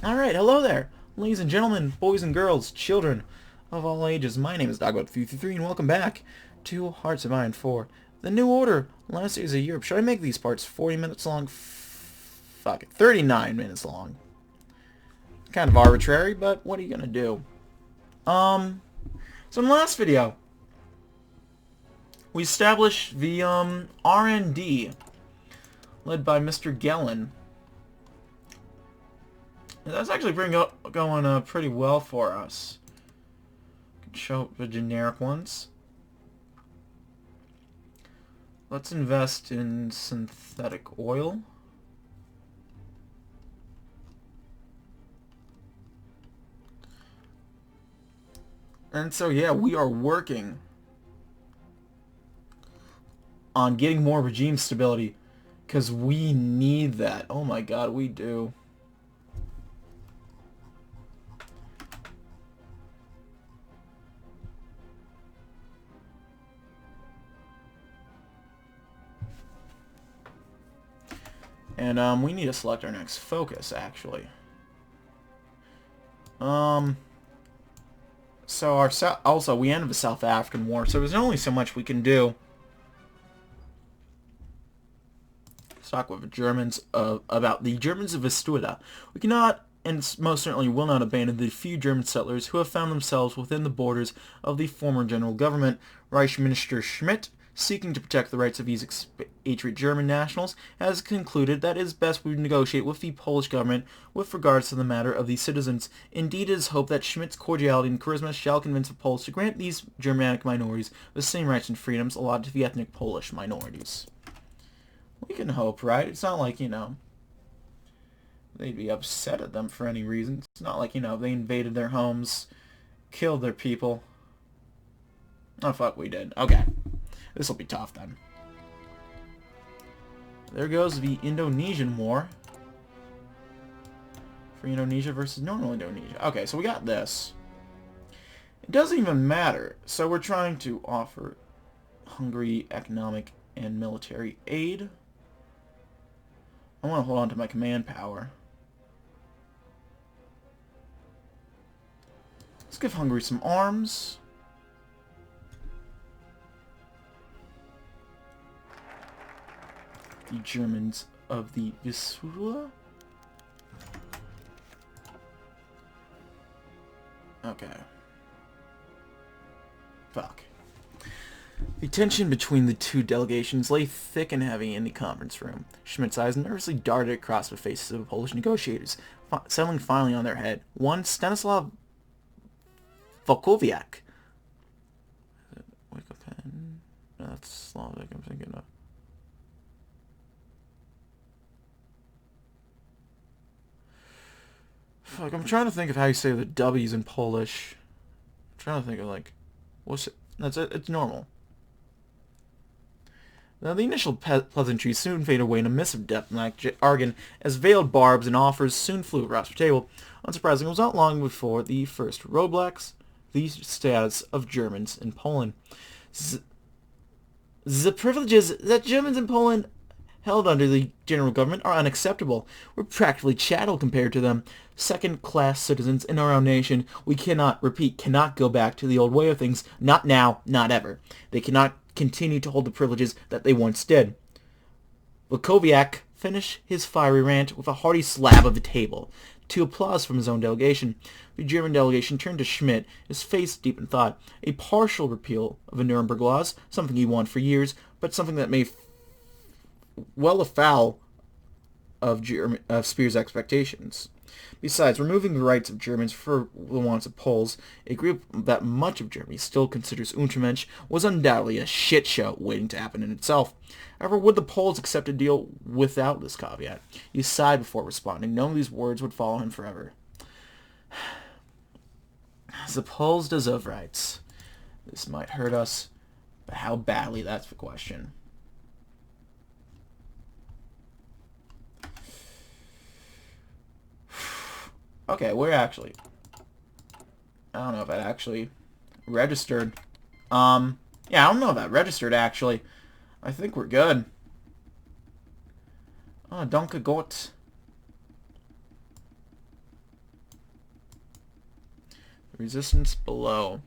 Alright, hello there, ladies and gentlemen, boys and girls, children of all ages. My name is DB333 and welcome back to Hearts of Iron 4. The New Order, last days of Europe. Should I make these parts 40 minutes long? Fuck it, 39 minutes long. Kind of arbitrary, but what are you gonna do? So in the last video, we established the R&D led by Mr. Guella. That's actually going pretty well for us. Can show the generic ones. Let's invest in synthetic oil. And so yeah, we are working on getting more regime stability because we need that. Oh my god, we do. And we need to select our next focus, actually. So also we ended the South African War, so there's only so much we can do. Let's talk with the Germans about the Germans of Vistula. We cannot, and most certainly will not, abandon the few German settlers who have found themselves within the borders of the former general government. Reich Minister Schmidt, seeking to protect the rights of these expatriate German nationals, has concluded that it is best we negotiate with the Polish government with regards to the matter of these citizens. Indeed, it is hoped that Schmidt's cordiality and charisma shall convince the Poles to grant these Germanic minorities the same rights and freedoms allotted to the ethnic Polish minorities. We can hope, right? It's not like, they'd be upset at them for any reason. It's not like, they invaded their homes, killed their people. Oh, fuck, we did. Okay. This will be tough, then. There goes the Indonesian War. Free Indonesia versus normal Indonesia. Okay, so we got this. It doesn't even matter. So we're trying to offer Hungary economic and military aid. I want to hold on to my command power. Let's give Hungary some arms. The Germans of the Vistula. Okay. Fuck. The tension between the two delegations lay thick and heavy in the conference room. Schmidt's eyes nervously darted across the faces of the Polish negotiators, settling finally on their head. One, Stanislav Volkowiak. Wake up pen. No, that's Slavic I'm thinking of. Fuck, I'm trying to think of how you say the W's in Polish. I'm trying to think of, what's it? That's it. It's normal. Now, the initial pleasantries soon fade away in a mist of diplomatic jargon as veiled barbs and offers soon flew across the table. Unsurprisingly, it was not long before the first roadblocks, the status of Germans in Poland. The privileges that Germans in Poland held under the general government are unacceptable. We're practically chattel compared to them. Second-class citizens in our own nation. We cannot go back to the old way of things. Not now, not ever. They cannot continue to hold the privileges that they once did. Volkowiak finished his fiery rant with a hearty slap of the table, to applause from his own delegation. The German delegation turned to Schmidt, his face deep in thought. A partial repeal of the Nuremberg laws, something he wanted for years, but something that may well afoul of Speer's expectations. Besides, removing the rights of Germans for the wants of Poles, a group that much of Germany still considers Untermensch, was undoubtedly a shit show waiting to happen in itself. However, would the Poles accept a deal without this caveat? He sighed before responding, knowing these words would follow him forever. The Poles deserve rights. This might hurt us, but how badly, that's the question. Okay, we're actually... I don't know if that actually registered. Yeah, I don't know if that registered, actually. I think we're good. Oh, danke Gott. resistance below.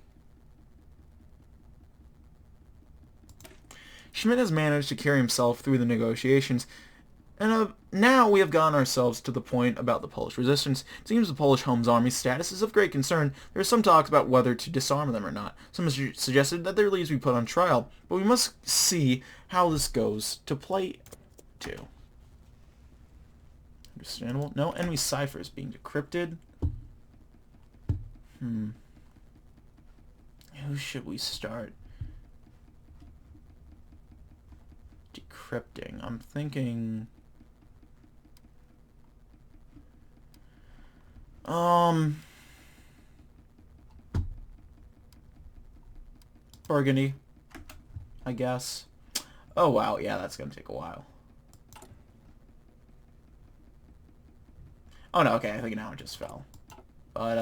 Schmidt has managed to carry himself through the negotiations, and now we have gotten ourselves to the point about the Polish resistance. It seems the Polish Home's army's status is of great concern. There are some talks about whether to disarm them or not. Some have suggested that their leaders be put on trial, but we must see how this goes to play to. Understandable. No enemy cipher is being decrypted. Who should we start decrypting? I'm thinking... Burgundy, I guess. Oh wow, yeah, that's gonna take a while. Oh no, okay, I think now it just fell. But,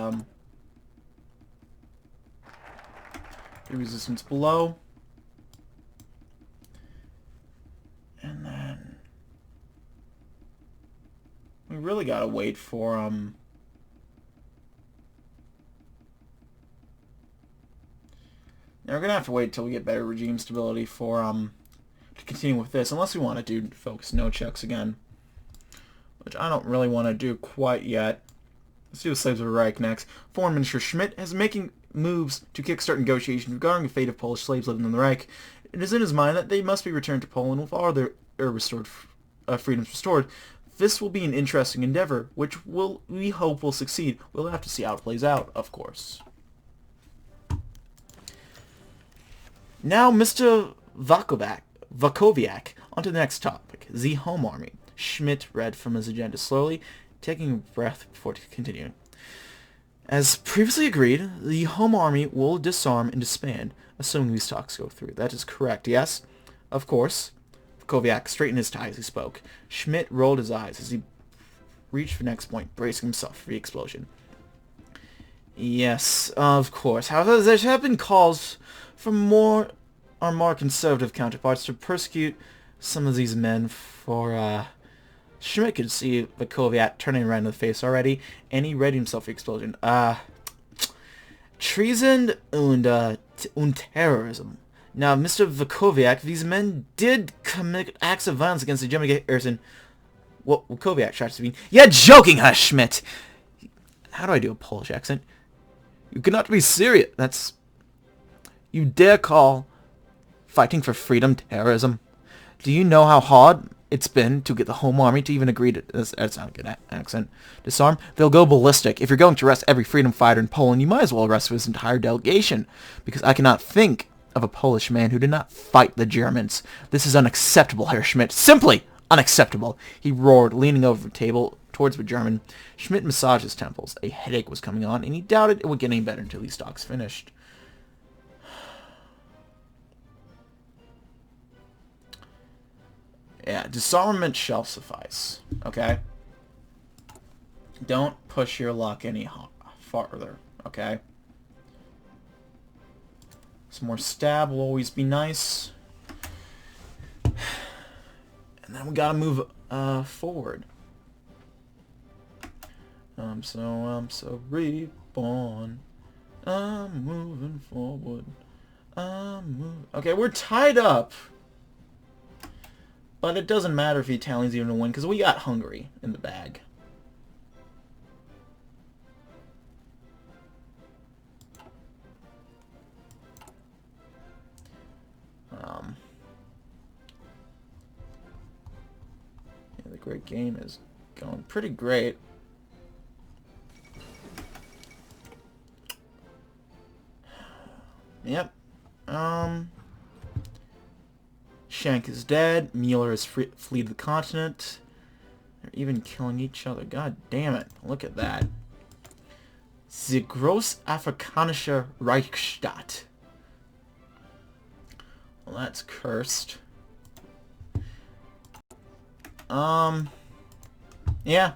the resistance below. And then... we really gotta wait for, now we're gonna have to wait till we get better regime stability for, to continue with this, unless we want to do focus no checks again. Which I don't really want to do quite yet. Let's do the slaves of the Reich next. Foreign Minister Schmidt is making moves to kickstart negotiations regarding the fate of Polish slaves living in the Reich. It is in his mind that they must be returned to Poland with all their freedoms restored. This will be an interesting endeavor, which we hope will succeed. We'll have to see how it plays out, of course. Now, Mr. Vakoviak, on to the next topic, the Home Army. Schmidt read from his agenda slowly, taking a breath before continuing. As previously agreed, the Home Army will disarm and disband, assuming these talks go through. That is correct, yes? Of course. Vakoviak straightened his tie as he spoke. Schmidt rolled his eyes as he reached the next point, bracing himself for the explosion. Yes, of course. However, there have been calls from our more conservative counterparts to persecute some of these men for, Schmidt could see Vakoviak turning around in the face already, and he readied himself for the explosion. Treason and terrorism. Now, Mr. Vakoviak, these men did commit acts of violence against the German garrison. What Vakoviak tried to mean. You're joking, huh, Schmidt? How do I do a Polish accent? You cannot be serious. That's... You dare call fighting for freedom terrorism? Do you know how hard it's been to get the Home Army to even agree to this? That's not a good accent. Disarm? They'll go ballistic. If you're going to arrest every freedom fighter in Poland, you might as well arrest his entire delegation. Because I cannot think of a Polish man who did not fight the Germans. This is unacceptable, Herr Schmidt. Simply unacceptable. He roared, leaning over the table towards the German. Schmidt massaged his temples. A headache was coming on, and he doubted it would get any better until these talks finished. Yeah, disarmament shall suffice. Okay? Don't push your luck any farther. Okay? Some more stab will always be nice. And then we gotta move forward. I'm so reborn. I'm moving forward. Okay, we're tied up. But it doesn't matter if the Italians even win, because we got Hungary in the bag. Yeah, the great game is going pretty great. Yep. Schenk is dead. Mueller has fled the continent. They're even killing each other. God damn it. Look at that. The Großafrikanische Reichsstaat. Well, that's cursed. Yeah.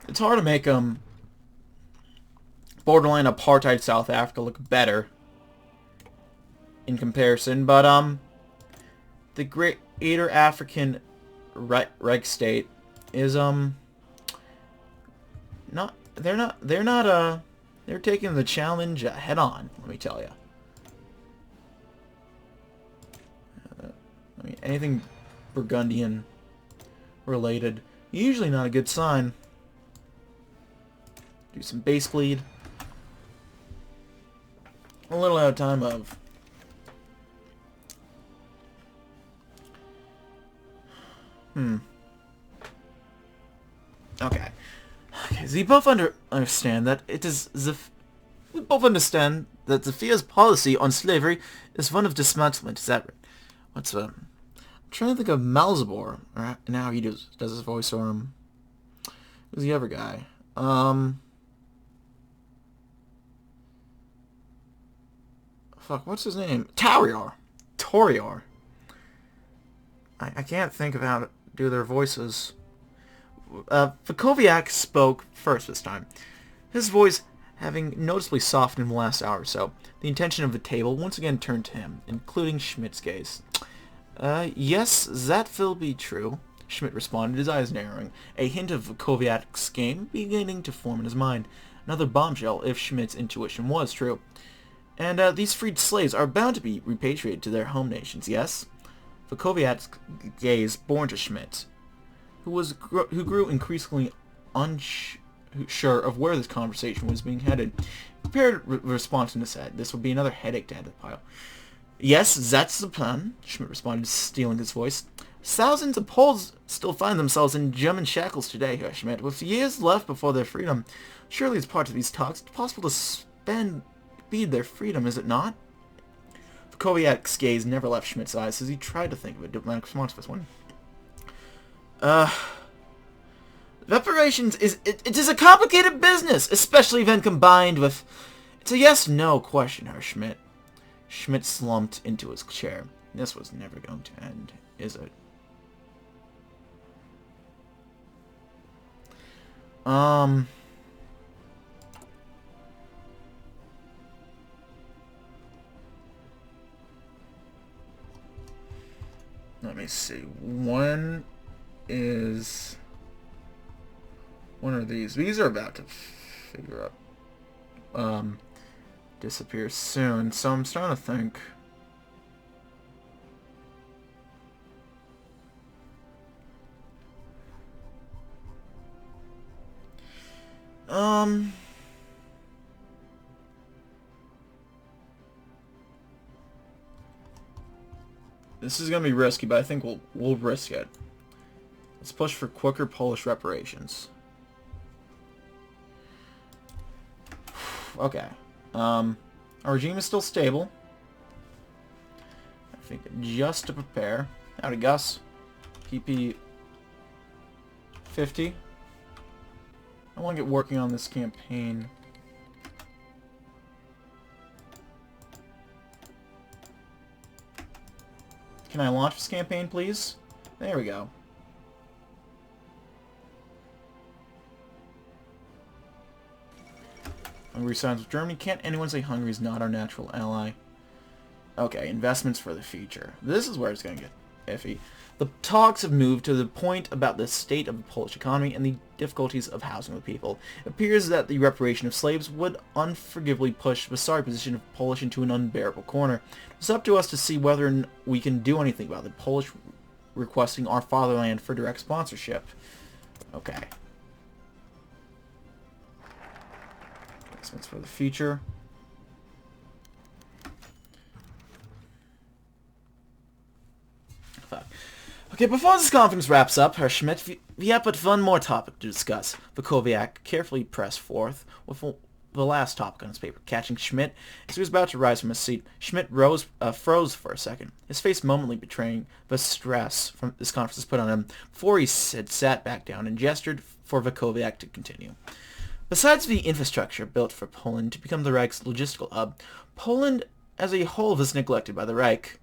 It's hard to make, borderline apartheid South Africa look better in comparison, but the Greater African Reich State is not they're taking the challenge head on, let me tell you. I mean, anything Burgundian related, usually not a good sign. Do some base bleed. A little out of time of. Okay. Okay, so we both understand that it is we both understand that Sophia's policy on slavery is one of dismantlement. Is that right? What's I'm trying to think of Malzabor, or now he does his voice, or who's the other guy? Fuck, what's his name? Torior. I can't think of how to do their voices. Vukoviak spoke first this time, his voice having noticeably softened in the last hour or so. The intention of the table once again turned to him, including Schmidt's gaze. Yes, that will be true, Schmidt responded, his eyes narrowing, a hint of Vukoviak's game beginning to form in his mind. Another bombshell, if Schmidt's intuition was true. And these freed slaves are bound to be repatriated to their home nations, yes? Vukoviak's gaze borne to Schmidt, who grew increasingly unsure of where this conversation was being headed. He prepared a response in his head. This would be another headache to add to the pile. Yes, that's the plan, Schmidt responded, stealing his voice. Thousands of Poles still find themselves in German shackles today, Herr Schmidt. With years left before their freedom, surely as part of these talks, it's possible to speed their freedom, is it not? Vukoviak's gaze never left Schmidt's eyes as he tried to think of a diplomatic response for this one. Reparations it is a complicated business, especially when combined with... It's a yes-no question, Herr Schmidt. Schmidt slumped into his chair. This was never going to end, is it? Let me see. One are these. These are about to figure out. Disappear soon. So I'm starting to think. This is gonna be risky, but I think we'll risk it. Let's push for quicker Polish reparations. Okay. Our regime is still stable. I think just to prepare. Howdy, Gus. PP 50. I want to get working on this campaign. Can I launch this campaign, please? There we go. Hungary sides with Germany. Can't anyone say Hungary is not our natural ally? Okay, investments for the future. This is where it's going to get iffy. The talks have moved to the point about the state of the Polish economy and the difficulties of housing the people. It appears that the reparation of slaves would unforgivably push the sorry position of Polish into an unbearable corner. It's up to us to see whether we can do anything about the Polish requesting our fatherland for direct sponsorship. Okay. Investments for the future. Okay, before this conference wraps up, Herr Schmidt, we have but one more topic to discuss. Vukoviak carefully pressed forth with the last topic on his paper, catching Schmidt as he was about to rise from his seat. Schmidt froze for a second, his face momently betraying the stress from this conference has put on him, before he had sat back down and gestured for Vukoviak to continue. Besides the infrastructure built for Poland to become the Reich's logistical hub, Poland as a whole was neglected by the Reich.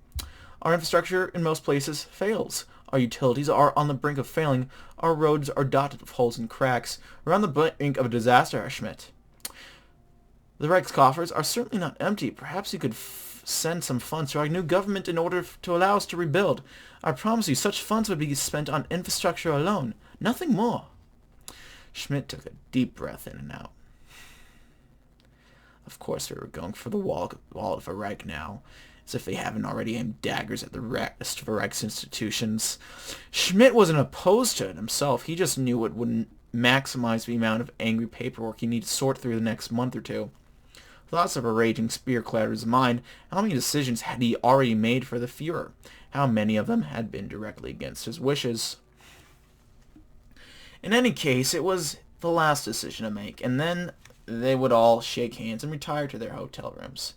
Our infrastructure in most places fails. Our utilities are on the brink of failing. Our roads are dotted with holes and cracks. We're on the brink of a disaster, Herr Schmidt. The Reich's coffers are certainly not empty. Perhaps you could send some funds to our new government in order to allow us to rebuild. I promise you, such funds would be spent on infrastructure alone. Nothing more. Schmidt took a deep breath in and out. Of course they were going for the wallet of a Reich now, as if they haven't already aimed daggers at the rest of Reich's institutions. Schmidt wasn't opposed to it himself, he just knew it wouldn't maximize the amount of angry paperwork he needed to sort through the next month or two. Thoughts of a raging spear clouded his mind. How many decisions had he already made for the Führer? How many of them had been directly against his wishes? In any case, it was the last decision to make, and then they would all shake hands and retire to their hotel rooms.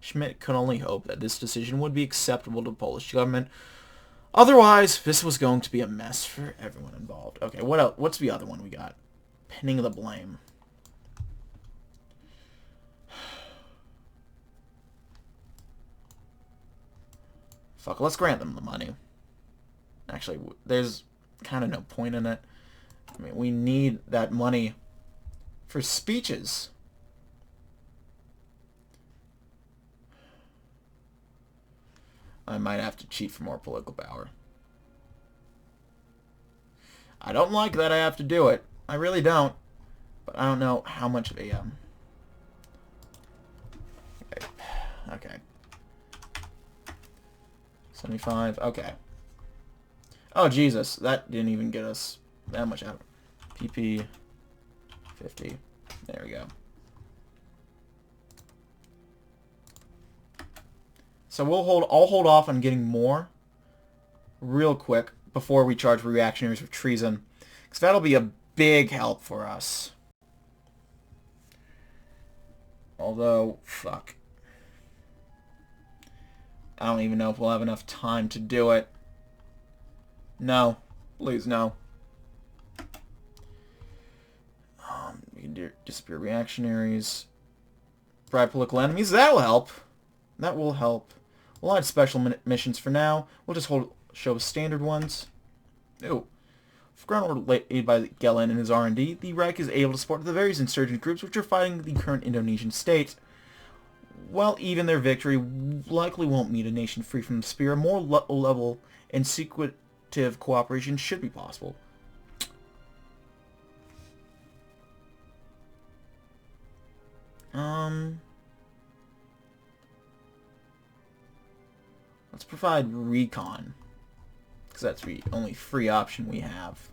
Schmidt could only hope that this decision would be acceptable to the Polish government. Otherwise, this was going to be a mess for everyone involved. Okay, what else? What's the other one we got? Pinning the blame. Fuck, let's grant them the money. Actually, there's kind of no point in it. I mean, we need that money for speeches. I might have to cheat for more political power. I don't like that I have to do it. I really don't. But I don't know how much of a... Okay. 75. Okay. Oh, Jesus. That didn't even get us that much out. PP 50. There we go. So I'll hold off on getting more real quick before we charge reactionaries with treason, because that'll be a big help for us. Although, fuck. I don't even know if we'll have enough time to do it. No. Please, no. We can disappear reactionaries. Bribe political enemies. That'll help. That will help. We'll add special missions for now. We'll just show standard ones. Ooh. For ground aid by Guella and his R&D, the Reich is able to support the various insurgent groups which are fighting the current Indonesian state. While even their victory likely won't meet a nation free from the spear, a more level and secretive cooperation should be possible. Let's provide recon, because that's the only free option we have.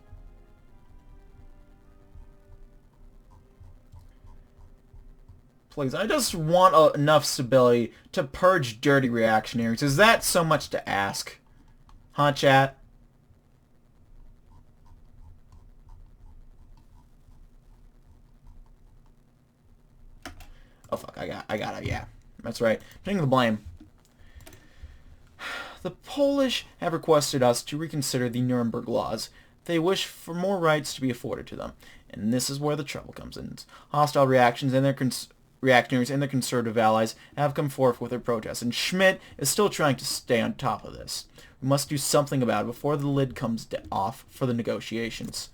Please, I just want enough stability to purge dirty reactionaries. Is that so much to ask? Huh, chat? Oh, fuck, I got it, yeah. That's right. Taking the blame. The Polish have requested us to reconsider the Nuremberg laws. They wish for more rights to be afforded to them. And this is where the trouble comes in. Hostile reactions and their reactionaries and their conservative allies have come forth with their protests, and Schmidt is still trying to stay on top of this. We must do something about it before the lid comes off for the negotiations.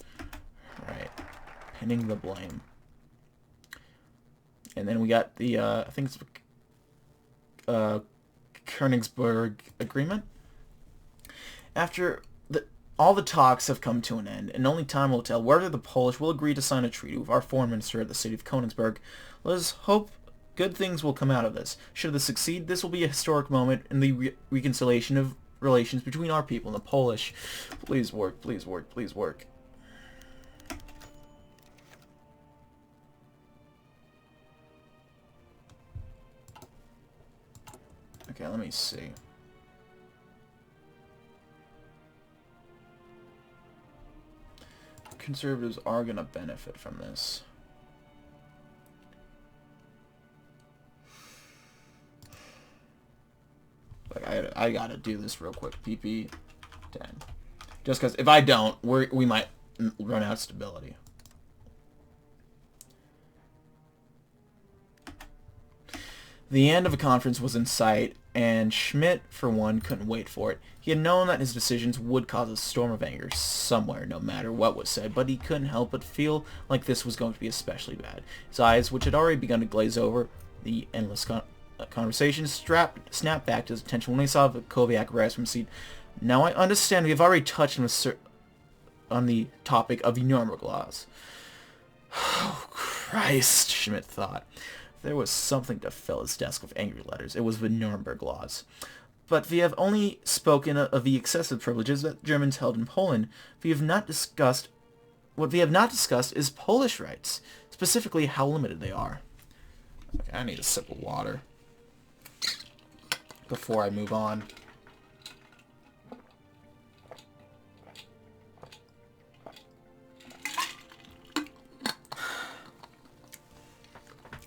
Alright. Pinning the blame. And then we got the, I think it's Konigsberg agreement. After all the talks have come to an end, and only time will tell whether the Polish will agree to sign a treaty with our foreign minister at the city of Konigsberg. Let us hope good things will come out of this. Should this succeed, this will be a historic moment in the reconciliation of relations between our people and the Polish. Please work, please work, please work. Okay, let me see. Conservatives are going to benefit from this. Like, I gotta do this real quick. PP 10. Just because if I don't, we might run out of stability. The end of a conference was in sight, and Schmidt, for one, couldn't wait for it. He had known that his decisions would cause a storm of anger somewhere, no matter what was said, but he couldn't help but feel like this was going to be especially bad. His eyes, which had already begun to glaze over the endless conversation, snapped back to his attention when he saw Kovac rise from his seat. Now I understand we have already touched on the topic of the Nuremberg laws. Christ, Schmidt thought. There was something to fill his desk with angry letters. It was the Nuremberg laws. But we have only spoken of the excessive privileges that Germans held in Poland. What we have not discussed is Polish rights, specifically how limited they are. Okay, I need a sip of water before I move on.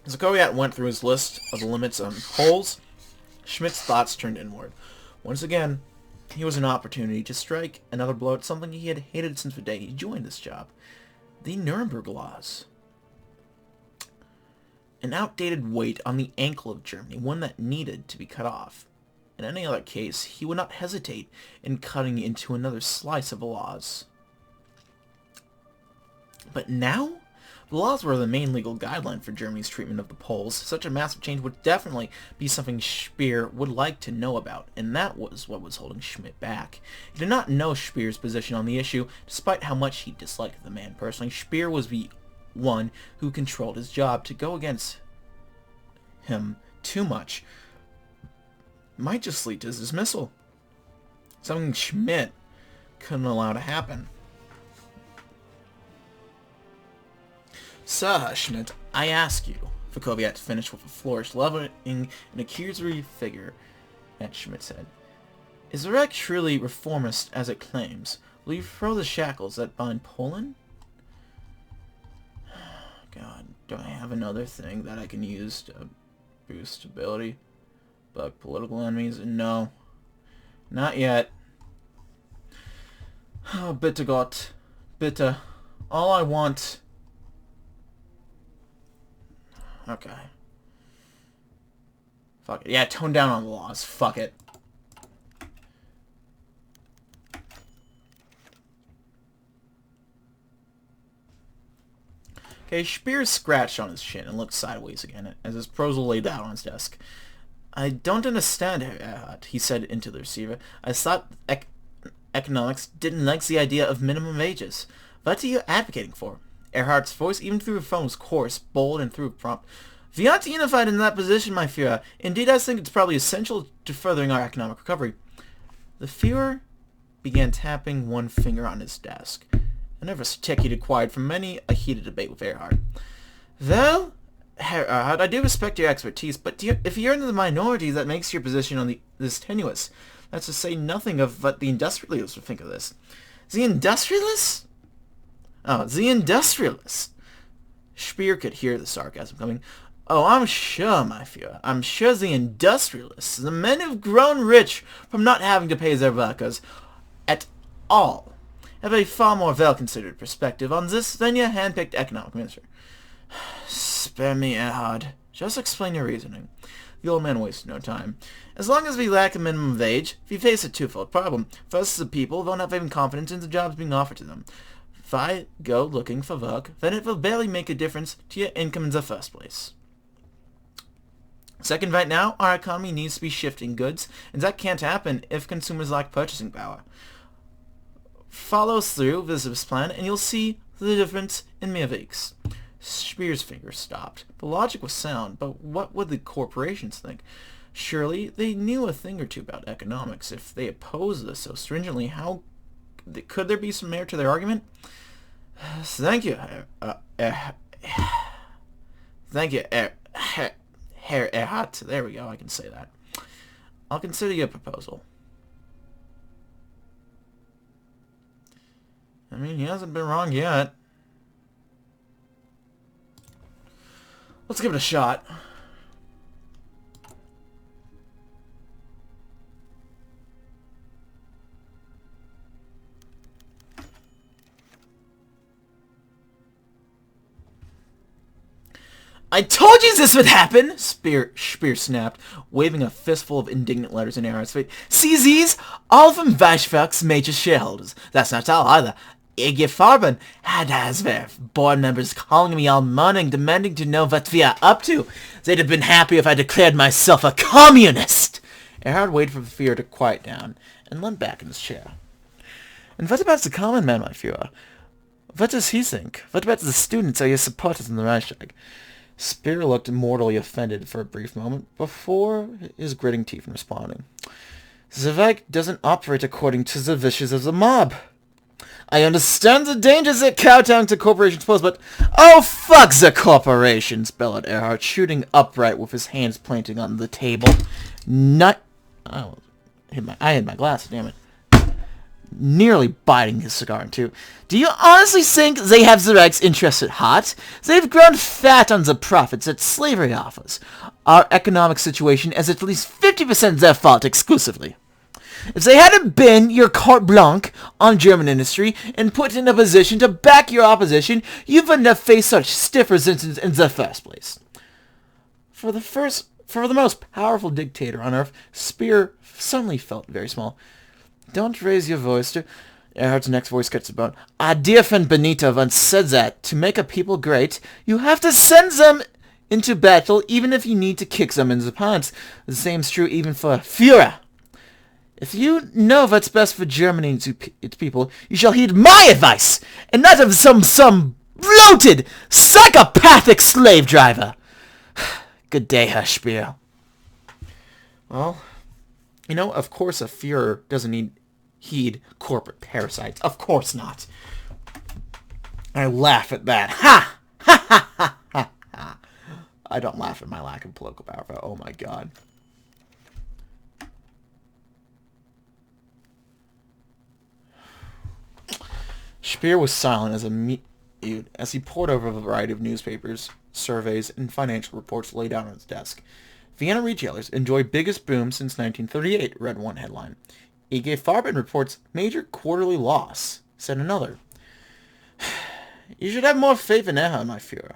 As Kowiat went through his list of the limits on Poles, Schmidt's thoughts turned inward. Once again, here was an opportunity to strike another blow at something he had hated since the day he joined this job. The Nuremberg laws. An outdated weight on the ankle of Germany, one that needed to be cut off. In any other case, he would not hesitate in cutting into another slice of the laws. But now? The laws were the main legal guideline for Germany's treatment of the Poles. Such a massive change would definitely be something Speer would like to know about, and that was what was holding Schmidt back. He did not know Speer's position on the issue, despite how much he disliked the man personally. Speer was the one who controlled his job. To go against him too much might just lead to his dismissal. Something Schmidt couldn't allow to happen. Sir Schmidt, I ask you, Kowiat finished with a flourish, leveling an accusatory figure at Schmidt's head. Is the Reich truly reformist as it claims? Will you throw the shackles that bind Poland? God, do I have another thing that I can use to boost stability? Bug political enemies? No. Not yet. Oh, bitte Gott. Bitte. All I want... Okay. Fuck it. Yeah, tone down on the laws. Fuck it. Okay, Speer scratched on his chin and looked sideways again as his proposal laid out on his desk. I don't understand, Herr Erhard, he said into the receiver. I thought economics didn't like the idea of minimum wages. What are you advocating for? Erhard's voice, even through the phone, was coarse, bold, and through prompt. We aren't unified in that position, my Führer. Indeed, I think it's probably essential to furthering our economic recovery. The Führer began tapping one finger on his desk. A nervous tick he'd acquired from many a heated debate with Erhard. Well, Herr Erhard, I do respect your expertise, but if you're in the minority, that makes your position on this tenuous. That's to say nothing of what the industrialists would think of this. The industrialists? Oh, the industrialists. Speer could hear the sarcasm coming. Oh, I'm sure, my Führer. I'm sure the industrialists, the men who've grown rich from not having to pay their workers at all, have a far more well-considered perspective on this than your hand-picked economic minister. Spare me, Erhard. Just explain your reasoning. The old man wasted no time. As long as we lack a minimum wage, we face a twofold problem. First, the people won't have even confidence in the jobs being offered to them. If I go looking for work, then it will barely make a difference to your income in the first place. Second, right now, our economy needs to be shifting goods, and that can't happen if consumers lack purchasing power. Follow through with this plan, and you'll see the difference in mere weeks. Speer's finger stopped. The logic was sound, but what would the corporations think? Surely they knew a thing or two about economics. If they opposed this so stringently, how could there be some merit to their argument? Thank you, thank you, Herr Erhard. There we go, I can say that. I'll consider your proposal. I mean, he hasn't been wrong yet. Let's give it a shot. I told you this would happen! Speer snapped, waving a fistful of indignant letters in Erhard's face. See these? All from Weichwerk's major shareholders. That's not all either. IG Farben has their board members calling me all morning, demanding to know what we are up to. They'd have been happy if I declared myself a communist. Erhard waited for the fear to quiet down and leaned back in his chair. And what about the common man, my Führer? What does he think? What about the students or your supporters in the Reich? Speer looked mortally offended for a brief moment before his gritting teeth and responding. The Reich doesn't operate according to the wishes of the mob. I understand the dangers that kowtowing to corporations pose, but... Oh, fuck the corporations, bellowed Earhart, shooting upright with his hands planted on the table. Not... I hit my glass, damn it. Nearly biting his cigar in two. Do you honestly think they have the Reich's interest at heart? They've grown fat on the profits that slavery offers. Our economic situation is at least 50% their fault exclusively. If they hadn't been your carte blanche on German industry and put in a position to back your opposition, you wouldn't have faced such stiff resistance in the first place. For the most powerful dictator on earth, Speer suddenly felt very small. Don't raise your voice to... Erhard's next voice cuts the bone. Our dear friend Benito once said that, to make a people great, you have to send them into battle even if you need to kick them in the pants. The same's true even for Führer. If you know what's best for Germany and its people, you shall heed my advice, and not of some bloated, psychopathic slave driver. Good day, Herr Speer. Well, you know, of course a Führer doesn't heed corporate parasites. Of course not. I laugh at that. Ha! Ha ha ha ha ha. I don't laugh at my lack of political power. Oh my god. Speer was silent as he pored over a variety of newspapers, surveys, and financial reports laid out on his desk. Vienna retailers enjoy biggest boom since 1938, read one headline. IG Farben reports major quarterly loss, said another. You should have more faith in Erhard, my Führer.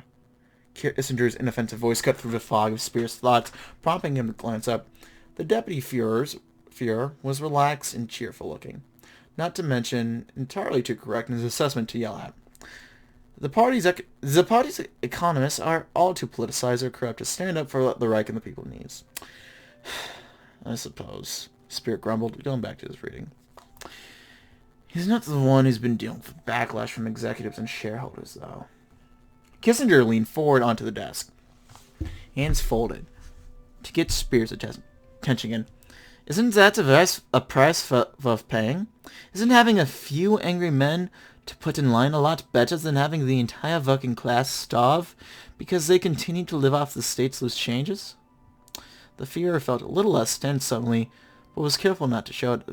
Kissinger's inoffensive voice cut through the fog of Speer's thoughts, prompting him to glance up. The deputy Führer was relaxed and cheerful looking, not to mention entirely too correct in his assessment to yell at. The party's economists are all too politicized or corrupt to stand up for what the Reich and the people needs. I suppose, Speer grumbled, going back to his reading. He's not the one who's been dealing with backlash from executives and shareholders, though. Kissinger leaned forward onto the desk, hands folded, to get Speer's attention again. Isn't that a price worth paying? Isn't having a few angry men to put in line a lot better than having the entire working class starve because they continue to live off the state's loose changes? The Führer felt a little less tense suddenly, but was careful not to show it.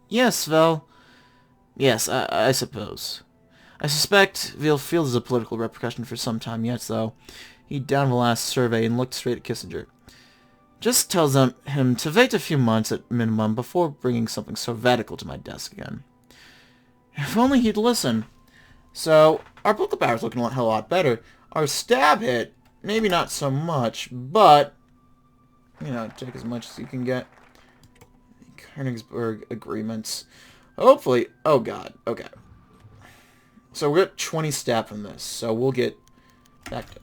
Yes, I suppose. I suspect we'll feel the political repercussion for some time yet, though. He downed the last survey and looked straight at Kissinger. Just tell him to wait a few months at minimum before bringing something so radical to my desk again. If only he'd listen. So, our political power's looking a hell of a lot better. Our stab hit, maybe not so much, but, you know, take as much as you can get. Konigsberg agreements. Hopefully, oh god, okay. So we're at 20 stab from this, so we'll get back to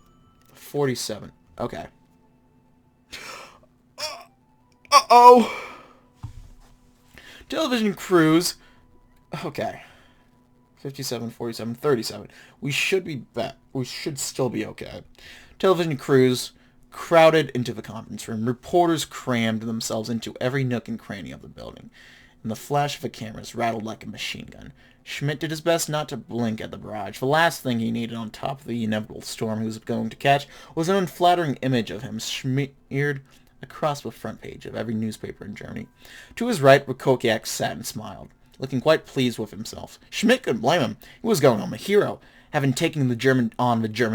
47. Okay. Uh-oh! Television crews. Okay. 57, 47, 37. We should be back. We should still be okay. Television crews crowded into the conference room. Reporters crammed themselves into every nook and cranny of the building, and the flash of the cameras rattled like a machine gun. Schmidt did his best not to blink at the barrage. The last thing he needed on top of the inevitable storm he was going to catch was an unflattering image of him smeared across the front page of every newspaper in Germany. To his right, Rakowiak sat and smiled, looking quite pleased with himself. Schmidt couldn't blame him. He was going home a hero, having taken the German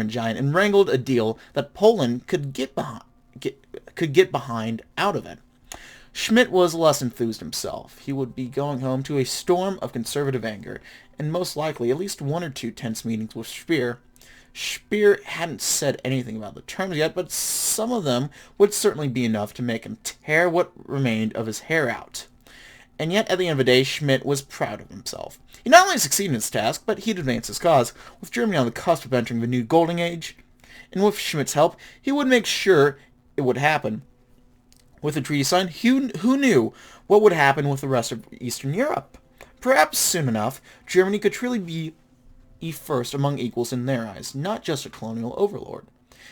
giant and wrangled a deal that Poland could get behind out of it. Schmidt was less enthused himself. He would be going home to a storm of conservative anger, and most likely at least one or two tense meetings with Speer. Speer hadn't said anything about the terms yet, but some of them would certainly be enough to make him tear what remained of his hair out. And yet, at the end of the day, Schmidt was proud of himself. He not only succeeded in his task, but he'd advanced his cause, with Germany on the cusp of entering the new golden age. And with Schmidt's help, he would make sure it would happen. With the treaty signed, who knew what would happen with the rest of Eastern Europe? Perhaps soon enough, Germany could truly be first among equals in their eyes, not just a colonial overlord.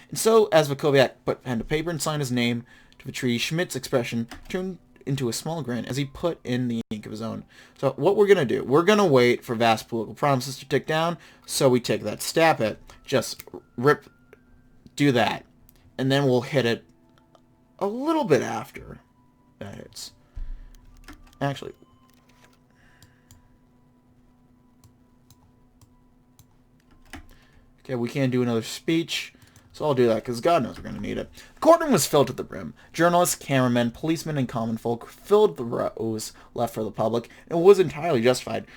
And so, as Vakoviak put pen to paper and signed his name to the treaty, Schmidt's expression turned into a small grin as he put in the ink of his own. So what we're going to do, we're going to wait for vast political promises to tick down, so we take that stab hit. Just do that. And then we'll hit it a little bit after that hits. Actually, okay, we can't do another speech, so I'll do that, because God knows we're going to need it. The courtroom was filled to the brim. Journalists, cameramen, policemen, and common folk filled the rows left for the public, and was entirely justified.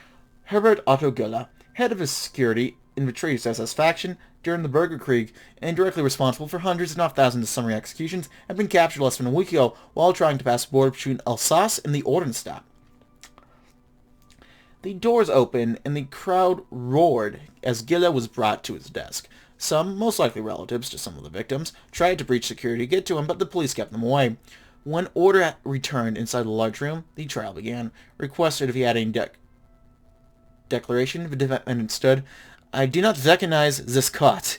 Herbert Otto Guella, head of his security in the Treaty's SS faction during the Bürgerkrieg, and directly responsible for hundreds if not thousands of summary executions, had been captured less than a week ago while trying to pass the border between Alsace and the Ordnungsstadt. The doors opened, and the crowd roared as Guella was brought to his desk. Some, most likely relatives to some of the victims, tried to breach security to get to him, but the police kept them away. When order returned inside the large room, the trial began. Requested if he had any declaration, the defendant stood. I do not recognize this court.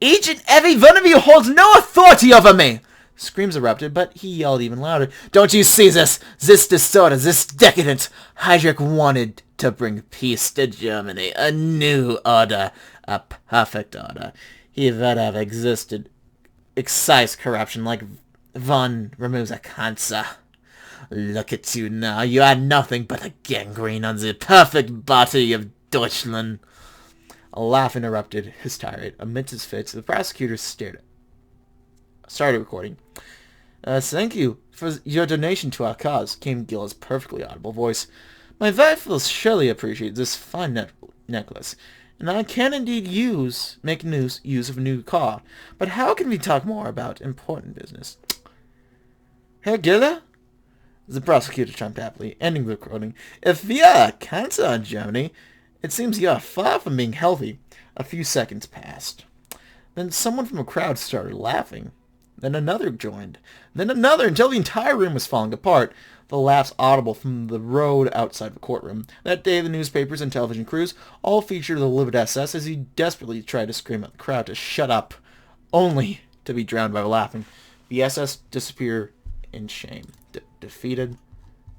Each and every one of you holds no authority over me! Screams erupted, but he yelled even louder. Don't you see this? This disorder, this decadence. Heydrich wanted to bring peace to Germany, a new order, a perfect order. He would have existed, excise corruption like one removes a cancer. Look at you now. You are nothing but a gangrene on the perfect body of Deutschland. A laugh interrupted his tirade. Amidst his fits, the prosecutor started recording. Thank you for your donation to our cause, came Gill's perfectly audible voice. My wife will surely appreciate this fine necklace, and I can indeed make use of a new car. But how can we talk more about important business? Herr Giller? The prosecutor chimed happily, ending the recording. If we are a cancer in Germany, it seems you are far from being healthy. A few seconds passed. Then someone from a crowd started laughing. Then another joined. Then another, until the entire room was falling apart. The laughs audible from the road outside the courtroom. That day, the newspapers and television crews all featured the livid SS as he desperately tried to scream at the crowd to shut up, only to be drowned by laughing. The SS disappeared in shame, defeated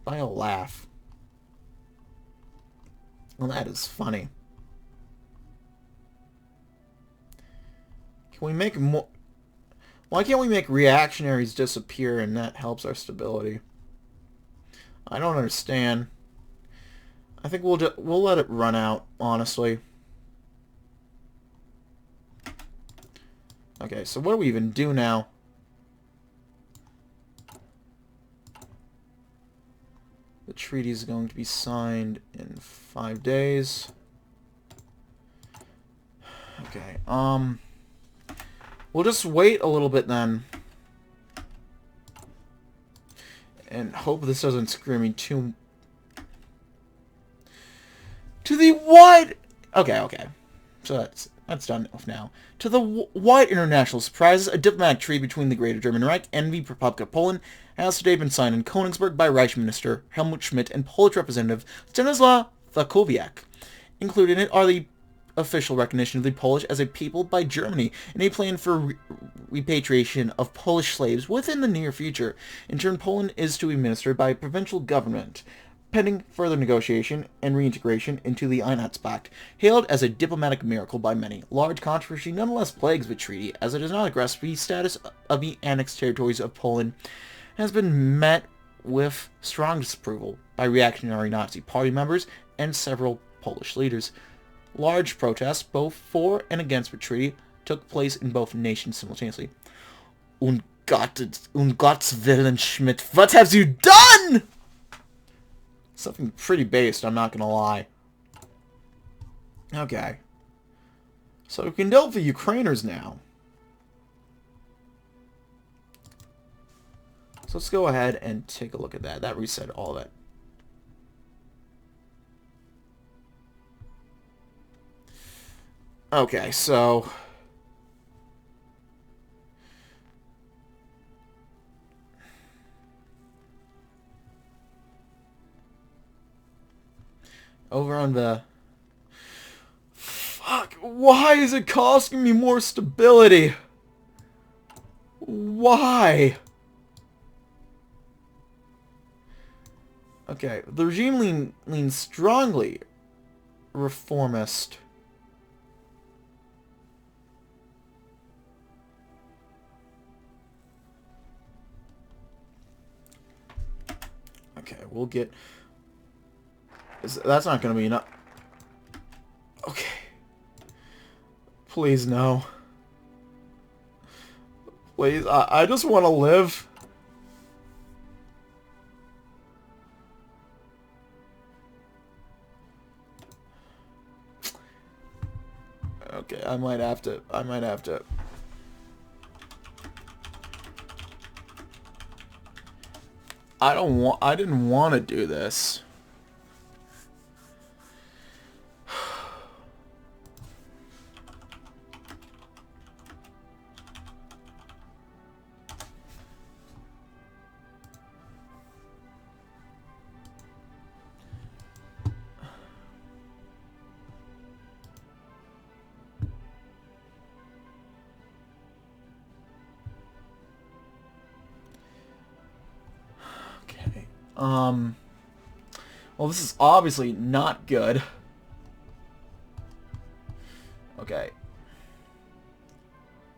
by a laugh. Well, that is funny. Can we make more? Why can't we make reactionaries disappear and that helps our stability? I don't understand. I think we'll let it run out, honestly. Okay, so what do we even do now? The treaty is going to be signed in 5 days. Okay, we'll just wait a little bit then. And hope this doesn't screw me too... To the wide... Okay. So that's done enough now. To the wide international surprises, a diplomatic treaty between the Greater German Reich and the Republic of Poland has today been signed in Konigsberg by Reich Minister Helmut Schmidt and Polish Representative Stanislaw Wakowiak. Included in it are the official recognition of the Polish as a people by Germany and a plan for repatriation of Polish slaves within the near future. In turn, Poland is to be administered by a provincial government, pending further negotiation and reintegration into the Einheitspact. Hailed as a diplomatic miracle by many, large controversy nonetheless plagues the treaty, as it does not address the status of the annexed territories of Poland, has been met with strong disapproval by reactionary Nazi party members and several Polish leaders. Large protests, both for and against the treaty, took place in both nations simultaneously. Um Gottes Willen, Schmidt, what have you done? Something pretty based, I'm not gonna lie. Okay. So we can deal with the Ukrainers now. So let's go ahead and take a look at that. That reset all that. Okay, so... over on the... Fuck, why is it costing me more stability? Why? Okay, the regime leans strongly reformist. Okay, we'll get... That's not going to be enough. Okay. Please, no. Please, I just want to live. Okay, I might have to. I didn't want to do this. Okay. Well, this is obviously not good. Okay.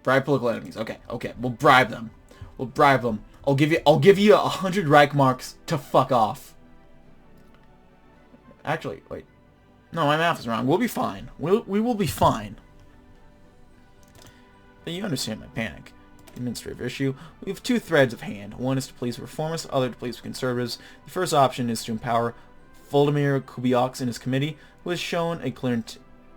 Bribe political enemies. Okay, okay. We'll bribe them. We'll bribe them. I'll give you 100 Reich marks to fuck off. Actually, wait. No, my math is wrong. We'll be fine. We will be fine. But you understand my panic. Administrative issue. We have two threads of hand. One is to please reformists, the other to please conservatives. The first option is to empower Volodymyr Kubiak and his committee, who has shown a clear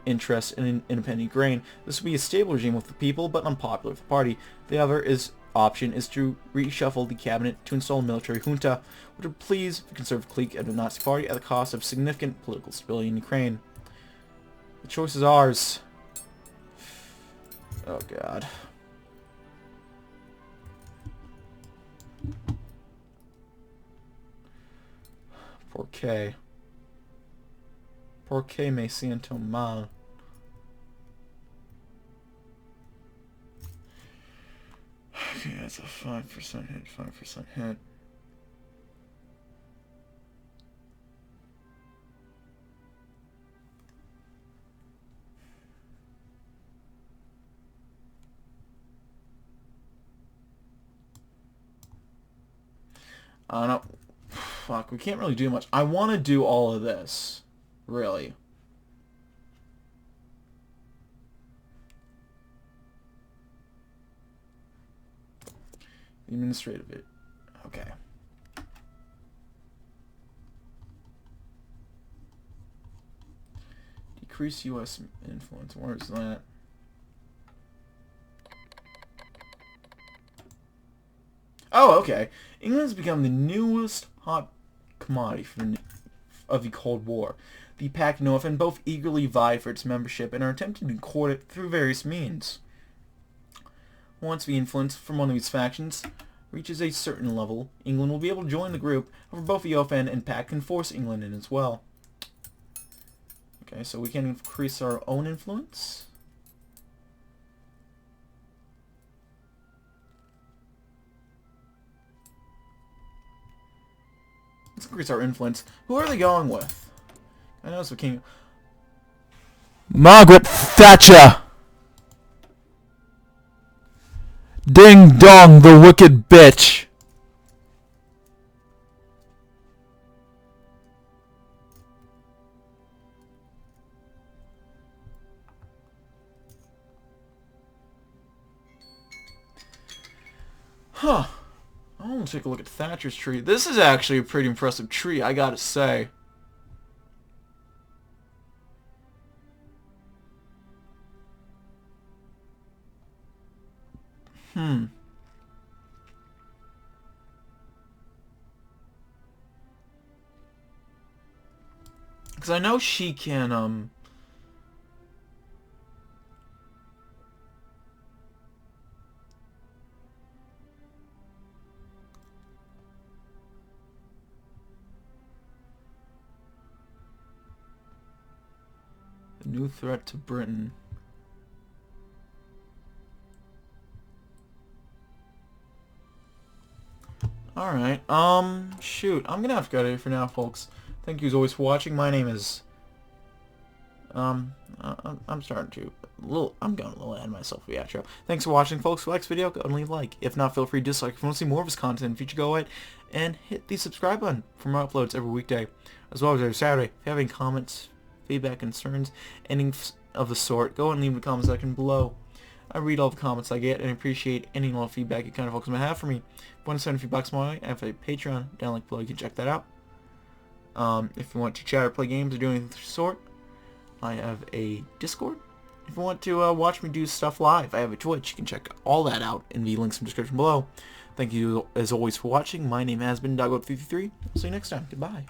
interest in independent Ukraine. This will be a stable regime with the people, but unpopular with the party. The other option is to reshuffle the cabinet to install a military junta, which would please the conservative clique of the Nazi party at the cost of significant political stability in Ukraine. The choice is ours. Oh god. Porque me siento mal. Okay, that's a 5% hit, 5% hit. I don't know. Fuck, we can't really do much. I want to do all of this. Really. Administrative it. Okay. Decrease U.S. influence. Where is that? Oh, okay. England has become the newest hot commodity of the Cold War. The Pact North and both eagerly vie for its membership and are attempting to court it through various means. Once the influence from one of these factions reaches a certain level, England will be able to join the group. However, both the OFN and Pact can force England in as well. Okay, so we can increase our own influence. Let's increase our influence. Who are they going with? I know it's the king. Margaret Thatcher! Ding dong, the wicked bitch! Huh. I want to take a look at Thatcher's tree. This is actually a pretty impressive tree, I gotta say. Because I know she can, New threat to Britain. Alright, shoot. I'm gonna have to go out of here for now, folks. Thank you as always for watching. My name is... I'm starting to... I'm going a little ahead of myself for the outro. Thanks for watching, folks. If you like this video, go and leave a like. If not, feel free to dislike. If you want to see more of his content in the future, go ahead and hit the subscribe button for more uploads every weekday, as well as every Saturday. If you have any comments, feedback, concerns, anything of the sort, go and leave in the comment section below. I read all the comments I get and appreciate any and all feedback you kind of folks might have for me. If you want to send a few bucks my way, I have a Patreon down link below. You can check that out. If you want to chat or play games or do anything of the sort, I have a Discord. If you want to watch me do stuff live, I have a Twitch. You can check all that out in the links in the description below. Thank you as always for watching. My name has been DB333. I'll see you next time. Goodbye.